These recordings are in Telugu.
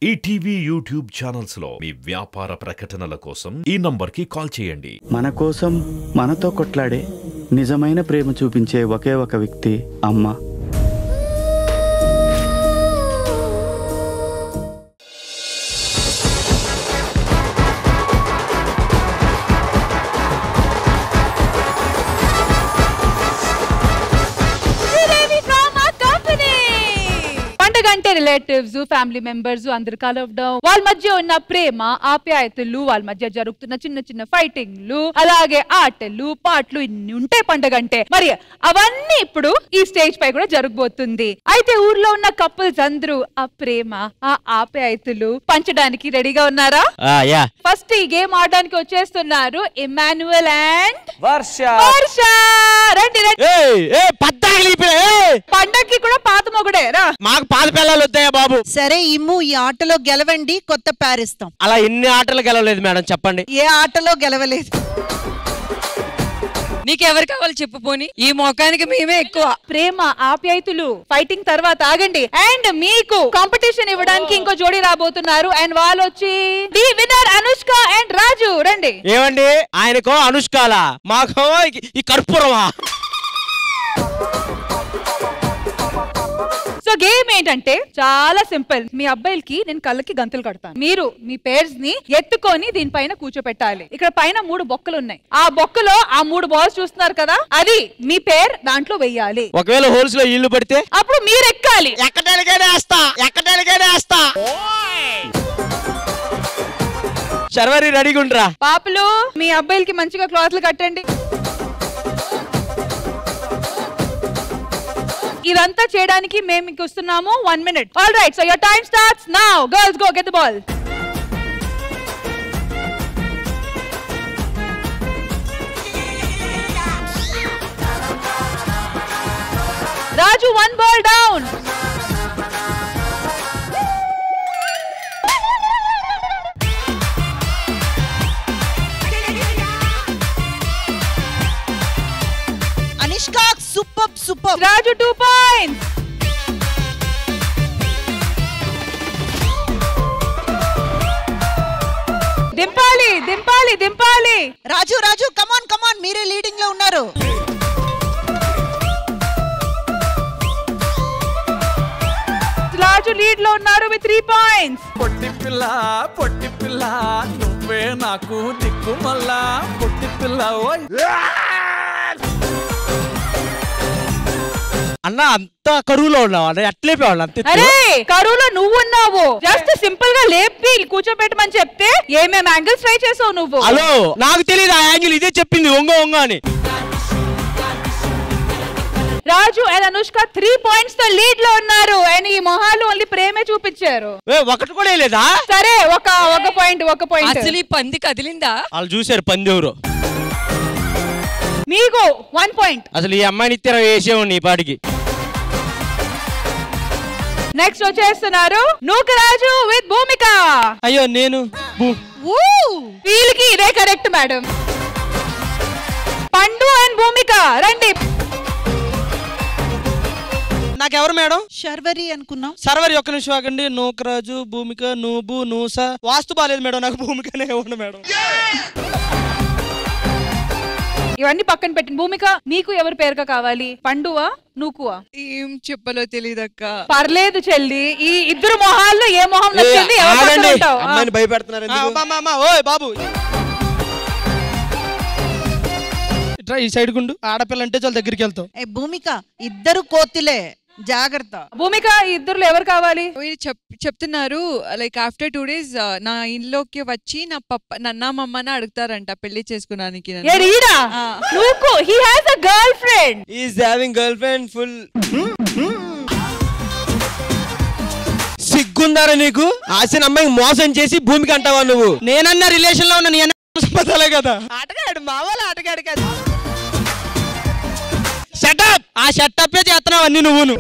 ఈటీవీ యూట్యూబ్ ఛానల్స్ లో మీ వ్యాపార ప్రకటనల కోసం ఈ నంబర్కి కాల్ చేయండి. మన కోసం మనతో కొట్లాడే నిజమైన ప్రేమ చూపించే ఒకే ఒక వ్యక్తి అమ్మ. రిలేటివ్స్ ఫ్యామిలీ మెంబర్స్ అందరు కలవడం, వాళ్ళ మధ్య ఉన్న ప్రేమ ఆప్యాయతలు, వాళ్ళ మధ్య జరుగుతున్న చిన్న చిన్న ఫైటింగ్లు, అలాగే ఆటలు పాటలు ఇన్ని ఉంటాయి పండగ అంటే. మరి అవన్నీ ఇప్పుడు ఈ స్టేజ్ పై కూడా జరగబోతుంది. అయితే ఊర్లో ఉన్న కపుల్స్ అందరూ ఆ ప్రేమ ఆ ఆప్యాయతలు పంచడానికి రెడీగా ఉన్నారా? ఫస్ట్ ఈ గేమ్ ఆడడానికి వచ్చేస్తున్నారు ఇమ్మాన్యుయల్ అండ్ వర్ష. రండి పండగకి కూడా పాత మొగుడే రా. మాకు పాత పిల్లలు వద్దాయా బాబు? సరే ఇమ్ము, ఈ ఆటలో గెలవండి, కొత్త పారిస్తాం. అలా ఎన్ని ఆటలు గెలవలేదు మేడం, చెప్పండి. ఏ ఆటలో గెలవలేదు? నీకెవరు కావాలి చెప్పు పోని, ఈ మొఖానికి మేమే ఎక్కువ. ప్రేమ ఆప్యాయతలు ఫైటింగ్ తర్వాత ఆగండి. అండ్ మీకు కాంపిటీషన్ ఇవ్వడానికి ఇంకో జోడీ రాబోతున్నారు. అండ్ వాళ్ళు వచ్చి ది విన్నర్ అనుష్క అండ్ రాజు. రండి. ఏమండి, ఆయనకో అనుష్కాలా, మాకో ఈ కర్పూరమా? సో గేమ్ ఏంటంటే చాలా సింపుల్. మీ అబ్బాయిలకి నేను కళ్ళకి గంతులు కడతాను. మీరు మీ పేర్స్ ని ఎత్తుకొని దీనిపైన కూర్చోపెట్టాలి. ఇక్కడ పైన 3 బొక్కలు ఉన్నాయి. ఆ బొక్కలో ఆ 3 బాల్స్ చూస్తున్నారు కదా, అది మీ పేరు దాంట్లో వెయ్యాలి. ఒకవేళ హోల్స్ లో ఇల్లు పడితే అప్పుడు మీరు ఎక్కాలి. ఎక్కడానికైనా వేస్తా. శర్వరి రెడీగా ఉండరా? పాపలు, మీ అబ్బాయిలకి మంచిగా క్లాత్లు కట్టండి. ఇదంతా చేయడానికి మేము మీకు ఇస్తున్నాము 1 minute. All right, so your time starts now. Girls, go get the ball. Raju, 1 ball down. Anishka, super. Raju, 2 points. దింపాలి. రాజు కమాన్, మీరే లీడింగ్ లో ఉన్నారు. రాజు లీడ్ లో ఉన్నారు with 3 points. పొట్టి పిల్ల నువ్వే నాకు దిక్కుమల్లా. పొట్టి పిల్ల అన్న, అంత కరువులో ఉన్నావు అన్న, అట్లేపేవాళ్ళు అంతే. అరే కరువులో నువ్వు ఉన్నావు. జస్ట్ సింపుల్ గా లేపి కూర్చోబెట్టమని చెప్తే ఏమేం యాంగిల్స్ ట్రై చేసావు నువ్వు? హలో, నాకు తెలియదు ఆ యాంగిల్, ఇదే చెప్పింది ఒంగ అని. రాజు అండ్ అనుష్క 3 points తో లీడ్ లో ఉన్నారు. అండ్ ఈ మొహాలు ఓన్లీ ప్రేమే చూపించారు. ఒకటి కూడా లేదా? సరే ఒక పాయింట్. అసలు ఈ పంది కదిలిందా? వాళ్ళు చూసారు పంది ఎవరు. మీకు 1 point. అసలు ఈ అమ్మాయిని ఇస్తే వేసేవాడిని ఈ పాటికి. నెక్స్ట్ వచ్చేస్తున్నారు నూకరాజు విత్ భూమిక. అయ్యో నేను వీళ్ళకి ఇదే కరెక్ట్ మేడం. పండు అండ్ భూమిక రండి. నాకెవరు మేడం? శర్వరి అనుకున్నాం. సర్వరి, ఒక్క నిమిషం ఆగండి. నూకరాజు, భూమిక, నూబు, నూస. వాస్తు బాలేదు మేడం, నాకు భూమికనే ఇవ్వండి మేడం. ఇవన్నీ పక్కన పెట్టిన భూమిక, మీకు ఎవరు పేరుగా కావాలి? పండువా నూకువా? ఏం చెప్పలో తెలియదక్క. పర్లేదు చెల్లి, ఈ ఇద్దరు మొహాల్లో ఏ మొహం నచ్చింది? అమ్మాయిని భయపెడుతున్నారు. ఓయ్ బాబు, ఈ సైడ్ గుండు. ఆడపిల్ల అంటే చాలా దగ్గరికి వెళ్తావు. భూమిక, ఇద్దరు కోతిలే, జాగ్రత్త. భూమిక, ఈ ఇద్దరులో ఎవరు కావాలి? చెప్తున్నారు లైక్ ఆఫ్టర్ 2 days నా ఇంట్లోకి వచ్చి నా నన్న మమ్మని అడుగుతారంట పెళ్లి చేసుకున్నానికి. He has a girlfriend. He is having girlfriend full. సిగ్గుందారా నీకు? ఆసిన అమ్మాయికి మోసం చేసి భూమికి అంటావా నువ్వు? నేనన్నా రిలేషన్ లో ఉన్నా, నీ అన్న కదా. ఆటగాడు మావాళ్ళ ఆటగాడు కదా. షటప్. ఆ షటప్ చేస్తున్నావు అన్ని నువ్వును.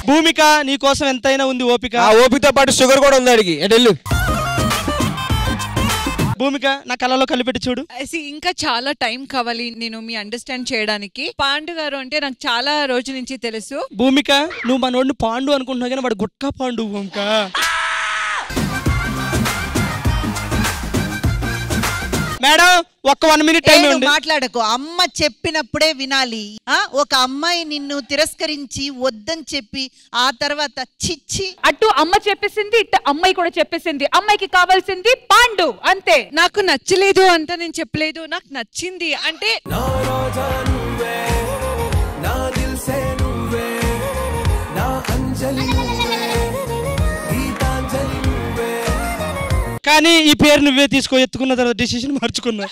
భూమిక, నీ కోసం ఎంతైనా ఉంది ఓపిక. ఆ ఓపికతో పాటు షుగర్ కూడా ఉంది అడిగి. ఎడెళ్ళు భూమిక నా కళ్ళలో కలిపెట్టి చూడు. ఇంకా చాలా టైం కావాలి నేను మీ అండర్స్టాండ్ చేయడానికి. పాండు గారు అంటే నాకు చాలా రోజు నుంచి తెలుసు. భూమిక నువ్వు మనోడిని పాండు అనుకుంటున్నావు కానీ వాడు గుట్కా పాండు. భూమిక మేడం ఒక్క 1 minute టైం ఇవ్వండి. మాట్లాడకు, అమ్మ చెప్పినప్పుడే వినాలి. ఒక అమ్మాయి నిన్ను తిరస్కరించి వద్దని చెప్పి ఆ తర్వాత చిచ్చి అటు అమ్మ చెప్పేసింది, ఇటు అమ్మాయి కూడా చెప్పేసింది. అమ్మాయికి కావాల్సింది పాండు అంతే. నాకు నచ్చలేదు అంతా నేను చెప్పలేదు, నాకు నచ్చింది అంటే కానీ ఈ పేరు నువ్వే తీసుకో. ఎత్తుకున్న తర్వాత డిసిషన్ మార్చుకున్నా.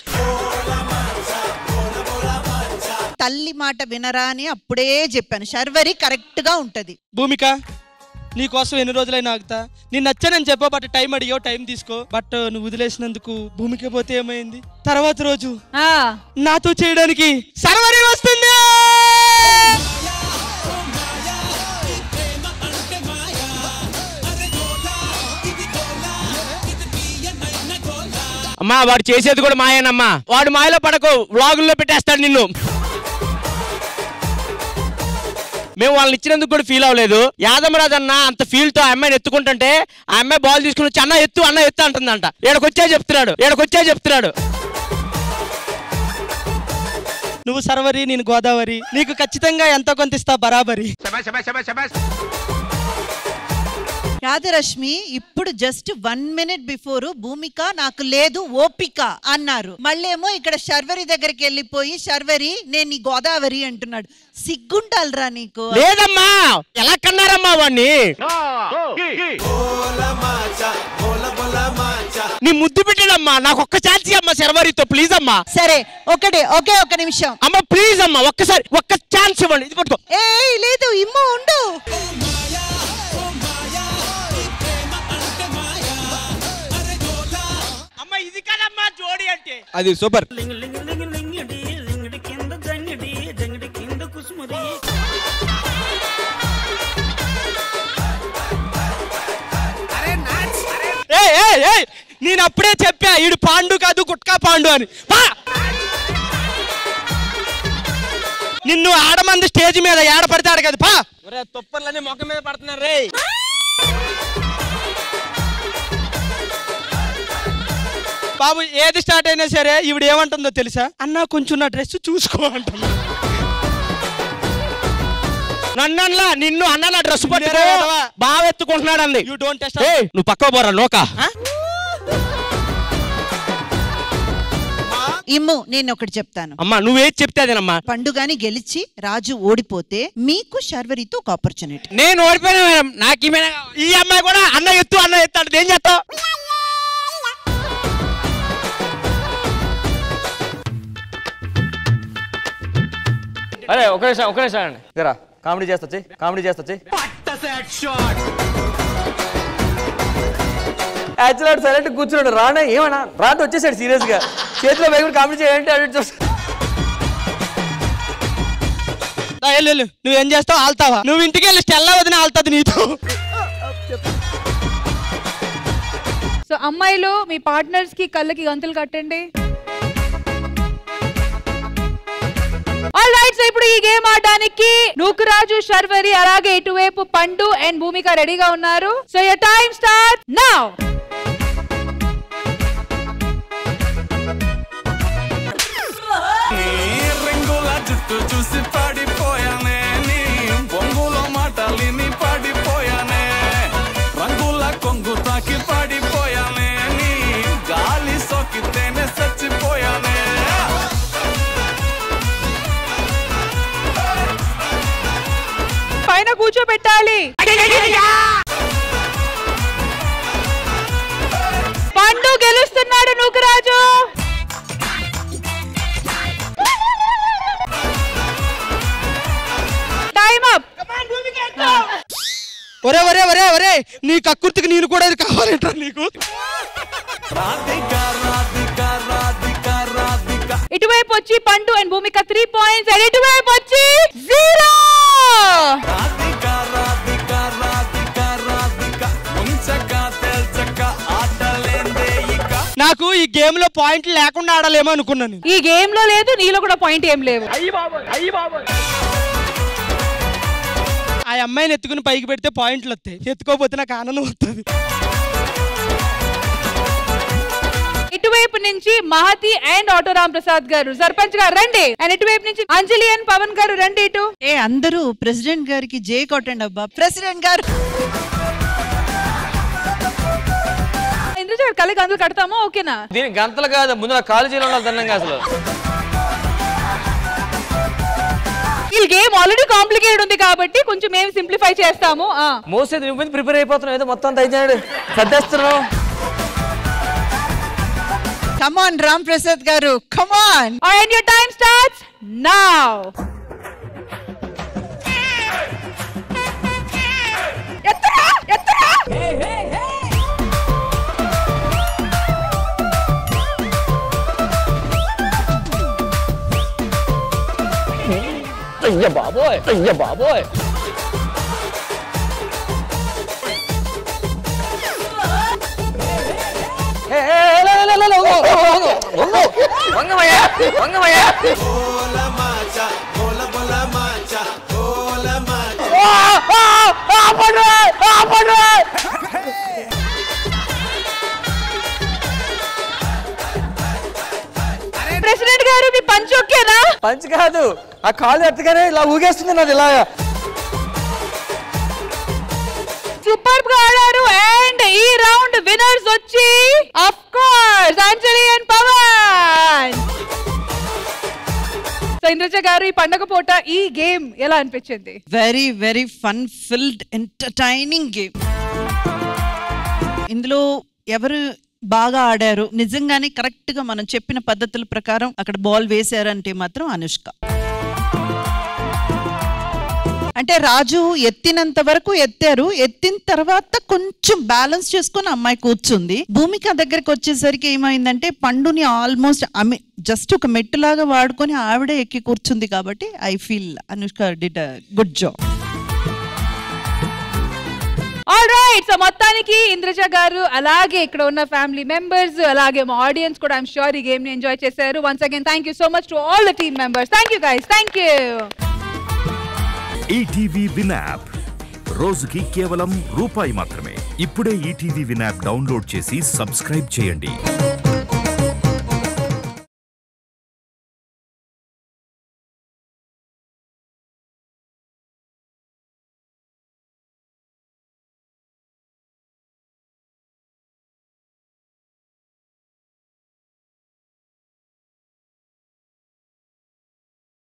తల్లి మాట వినరా అని అప్పుడే చెప్పాను. శర్వరి కరెక్ట్ గా ఉంటది. భూమిక నీకోసం ఎన్ని రోజులైనా ఆగుతా. నేను నచ్చానని చెప్పా, బట్ టైం అడిగావు, టైం తీసుకో. బట్ నువ్వు వదిలేసినందుకు భూమిక పోతే ఏమైంది? తర్వాత రోజు నాతో చేయడానికి శర్వరి వస్తుంది. అమ్మా వాడు చేసేది కూడా మాయేనమ్మా. వాడు మాయలో పడకు, వ్లాగుల్లో పెట్టేస్తాడు నిన్ను. మేము వాళ్ళని ఇచ్చినందుకు కూడా ఫీల్ అవ్వలేదు. యాదమరాజు అన్న అంత ఫీల్ తో ఆ అమ్మాయిని ఎత్తుకుంటుంటే ఆ అమ్మాయి బాల్ తీసుకుని వచ్చి అన్న ఎత్తు అంటుందంట. ఏడకొచ్చే చెప్తున్నాడు. నువ్వు శర్వరి, నేను గోదావరి. నీకు ఖచ్చితంగా ఎంతో కొంత ఇస్తా బరాబరి. రాధరశ్మి ఇప్పుడు జస్ట్ 1 minute బిఫోర్ భూమిక నాకు లేదు ఓపిక అన్నారు. మళ్ళేమో ఇక్కడ శర్వరి దగ్గరికి వెళ్ళిపోయి శర్వరి నేను నీ గోదావరి అంటున్నాడు. సిగ్గుంటాలరా నీకు? లేదమ్మా, ఎలా కన్నారమ్మా వాణ్ణి? నీ ముద్దు పెట్టడమ్మా, నాకు ఒక్క ఛాన్స్ అమ్మా శర్వరితో ప్లీజ్ అమ్మా. సరే ఒక్క నిమిషం అమ్మా ప్లీజ్ అమ్మా, ఒక్కసారి ఒక్క ఛాన్స్ ఇవ్వండి. ఇది పట్టుకో. లేదు ఇమ్మో ఉండు. ఇది కదమ్మా జోడి అంటే. అది సూపర్. నేను అప్పుడే చెప్పా ఈడు పాండు కాదు గుట్కా పాండు అని. నిన్ను ఆడమంది స్టేజ్ మీద ఏడ పడతాడు కదా పా. తుప్పర్లన్నీ మొక్క మీద పడుతున్నారు రే. బాబు ఏది స్టార్ట్ అయినా సరే ఈవిడ ఏమంటుందో తెలుసా? అన్నా కొంచెం నా డ్రెస్ చూసుకో అంటున్నా. నన్నలా నిన్ను అన్న డ్రెస్ పట్టుకో బాగా ఎత్తుకుంటున్నాడు అంది. You don't test. నువ్వు పక్క పోరా లోకా. ఇమ్ము నేను ఒకటి చెప్తాను అమ్మా, నువ్వేది చెప్తే అదేనమ్మా. పండుగాని గెలిచి రాజు ఓడిపోతే మీకు శర్వరితో ఒక ఆపర్చునిటీ. నేను ఓడిపోయినా మేడం, నాకేమైనా ఈ అమ్మాయి కూడా అన్న ఎత్తు అంటే ఏం చేస్తావు? అరే ఒక నిమిషం అండి. జరా కామెడీ చేస్తా. యాక్చువల్ సైలెంట్ కూర్చున్నాడు. రానా ఏమన్నా రాంటి వచ్చేసాడు సీరియస్ గా. చేతిలో వేగుడు కామెడీ చేయాలంటే అటు చూస్తా. నువ్వేం చేస్తావు? ఆల్తావా? నువ్వు ఇంటికి వెళ్ళి స్టెల్లా వదిన ఆల్తుంది నీతో. సో అమ్మాయిలు మీ పార్ట్నర్స్ కి కళ్ళకి గంతులు కట్టండి. ఆల్రైట్, సో ఇప్పుడు ఈ గేమ్ ఆడడానికి నూకరాజు, శర్వరి అలాగే ఇటువైపు పండు అండ్ భూమిక రెడీగా ఉన్నారు. So your time start now. రంగుల జుట్టు చూసి పడిపోయానే, నీ బొంగులో మాటలిని పడిపోయానే, రంగుల కొంగు తాకి పడిపోయానే, నీ గాలి సోకితేనే చచ్చిపోయానే. పైన కూర్చోబెట్టాలి. పండు గెలుస్తున్నాడు నూకరాజు. Time up. ఒరే నీ కక్కుర్తికి నేను కూడా కావాలంటా నీకు. ఇటువైపు వచ్చి పండు అండ్ భూమిక 3 points అండ్ ఇటువైపు వచ్చి 0. నా నాకు ఈ గేమ్ లో పాయింట్లు లేకుండా ఆడాలేమో అనుకున్నాను. ఈ గేమ్ లో లేదు, నీలో కూడా పాయింట్ ఏం లేవు. ఆ అమ్మాయిని ఎత్తుకుని పైకి పెడితే పాయింట్లు వస్తాయి, ఎత్తుకోపోతే నాకు ఆనందం వస్తుంది. ఇటువైపు నుంచి మహతి అండ్ ఆటో రామ్ ప్రసాద్ గారు సర్పంచ్ గారు రండి. అండ్ ఇటువైపు నుంచి అంజలి అండ్ పవన్ గారు రండి ఇటు. అందరూ ప్రెసిడెంట్ గారికి జై కొట్టండి అబ్బా. ప్రెసిడెంట్ గారు ఇంద్రజ కళ్ళ గంటలు కడతామా? ఓకేనా? దీనికి గంటలు కాదు, ముందు నా కాలు చేయాలి తిన్నాక అసలు. ఈ గేమ్ ఆల్రెడీ కాంప్లికేటెడ్ ఉంది కాబట్టి కొంచెం మేము సింప్లిఫై చేస్తాము. మోసేది నువ్వు ప్రిపేర్ అయిపోతున్నావు, ఏదో మొత్తం అంతా అయిపోయాడు సర్దేస్తున్నావు. Come on, Ram Prasad garu, come on. And your time starts now. Yattara, yattara. Hey, hey, hey. అయ్య బాబోయ్, అయ్య బాబోయ్. ప్రెసిడెంట్ గారు మీ పంచ్ ఓకేనా? పంచ్ కాదు, ఆ కాలు ఎత్తగానే ఇలా ఊగేస్తుంది నాది ఇలాగా. సూపర్ గా ఆడారు. అండ్ ఈ రౌండ్ విన్నర్స్ వచ్చి of course Anjali and Pavan. So Indraja garu, ఈ పండగ పూట ఈ గేమ్ ఎలా అనిపించింది? Very very fun filled entertaining game. ఇందులో ఎవరు బాగా ఆడారు, నిజంగానే కరెక్ట్ గా మనం చెప్పిన పద్ధతుల ప్రకారం అక్కడ బాల్ వేశారంటే మాత్రం అనుష్క. అంటే రాజు ఎత్తినంత వరకు ఎత్తారు, ఎత్తిన తర్వాత కొంచెం బ్యాలెన్స్ చేసుకుని అమ్మాయి కూర్చుంది. భూమిక దగ్గరికి వచ్చేసరికి ఏమైందంటే పండుని ఆల్మోస్ట్ జస్ట్ ఒక మెట్టులాగా వాడుకొని ఆవిడే ఎక్కి కూర్చుంది. కాబట్టి I feel Anushka did a good job. All right, so మొత్తానికి ఇంద్రజ గారు అలాగే ఇక్కడ ఉన్న ఫ్యామిలీ మెంబర్స్ అలాగే మా ఆడియన్స్ కూడా ఐఎమ్ షూర్ ఈ గేమ్ ని ఎంజాయ్ చేశారు. Once again thank you so much to all the team members. Thank you guys, thank you. ETV win app రోజుకి కేవలం రూపాయి మాత్రమే. ఇప్పుడే ఈటీవీ విన్ యాప్ డౌన్లోడ్ చేసి సబ్స్క్రైబ్ చేయండి.